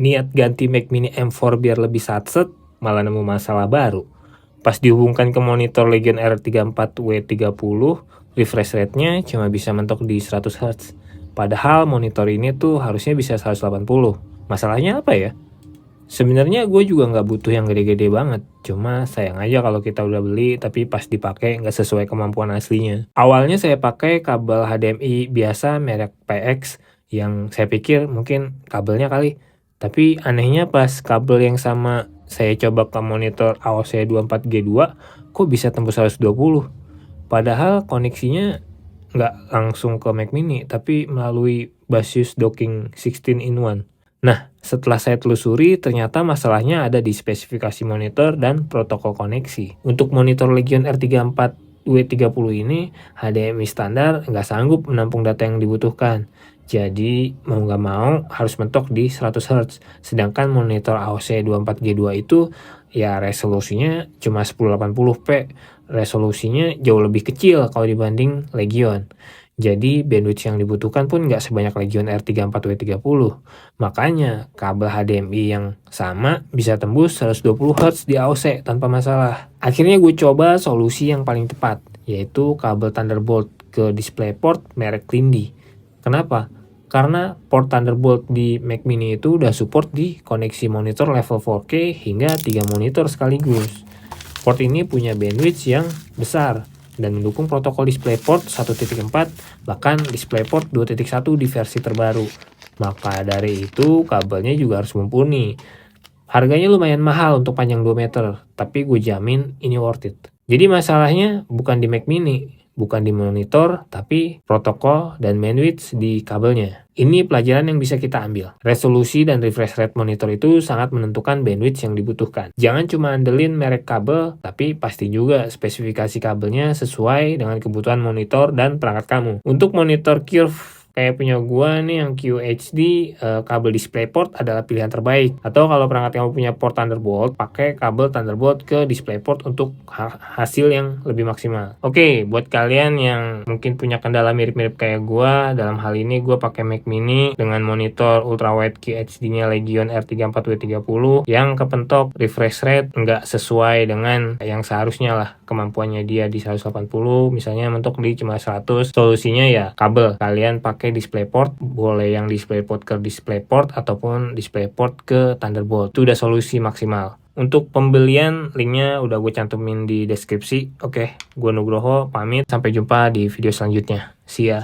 Niat ganti Mac Mini M4 biar lebih satset, malah nemu masalah baru. Pas dihubungkan ke monitor Legion R34W30, refresh rate-nya cuma bisa mentok di 100 Hz. Padahal monitor ini tuh harusnya bisa 180. Masalahnya apa ya? Sebenarnya gue juga nggak butuh yang gede-gede banget. Cuma sayang aja kalau kita udah beli tapi pas dipakai nggak sesuai kemampuan aslinya. Awalnya saya pakai kabel HDMI biasa merek PX yang saya pikir mungkin kabelnya kali. Tapi anehnya pas kabel yang sama saya coba ke monitor AOC 24G2, kok bisa tembus 120? Padahal koneksinya nggak langsung ke Mac Mini, tapi melalui Baseus docking 16-in-1. Nah, setelah saya telusuri, ternyata masalahnya ada di spesifikasi monitor dan protokol koneksi. Untuk monitor Legion R34W30 ini, HDMI standar nggak sanggup menampung data yang dibutuhkan. Jadi, mau nggak mau harus mentok di 100 Hz. Sedangkan monitor AOC 24G2 itu, ya resolusinya cuma 1080p. Resolusinya jauh lebih kecil kalau dibanding Legion. Jadi bandwidth yang dibutuhkan pun nggak sebanyak Legion R34W30. Makanya kabel HDMI yang sama bisa tembus 120 Hz di AOC tanpa masalah. Akhirnya gue coba solusi yang paling tepat, yaitu kabel Thunderbolt ke DisplayPort merek Lindy. Kenapa? Karena port Thunderbolt di Mac Mini itu udah support di koneksi monitor level 4K hingga 3 monitor sekaligus. Port ini punya bandwidth yang besar dan mendukung protokol DisplayPort 1.4, bahkan DisplayPort 2.1 di versi terbaru. Maka dari itu kabelnya juga harus mumpuni. Harganya lumayan mahal untuk panjang 2 meter, tapi gue jamin ini worth it. Jadi masalahnya bukan di Mac Mini, bukan di monitor, tapi protokol dan bandwidth di kabelnya. Ini pelajaran yang bisa kita ambil. Resolusi dan refresh rate monitor itu sangat menentukan bandwidth yang dibutuhkan. Jangan cuma andelin merek kabel, tapi pasti juga spesifikasi kabelnya sesuai dengan kebutuhan monitor dan perangkat kamu. Untuk monitor Curve kayak punya gua nih yang QHD, kabel DisplayPort adalah pilihan terbaik. Atau kalau perangkat kamu punya port Thunderbolt, pakai kabel Thunderbolt ke DisplayPort untuk hasil yang lebih maksimal. Oke, buat kalian yang mungkin punya kendala mirip-mirip kayak gua, dalam hal ini gua pakai Mac Mini dengan monitor ultrawide QHD-nya Legion R34W30 yang kepentok refresh rate nggak sesuai dengan yang seharusnya lah, kemampuannya dia di 180, misalnya mentok di cuma 100. Solusinya ya kabel. Kalian pakai DisplayPort, boleh yang DisplayPort ke DisplayPort ataupun DisplayPort ke Thunderbolt. Itu udah solusi maksimal. Untuk pembelian linknya udah gue cantumin di deskripsi. Oke, gue Nugroho pamit, sampai jumpa di video selanjutnya. See ya.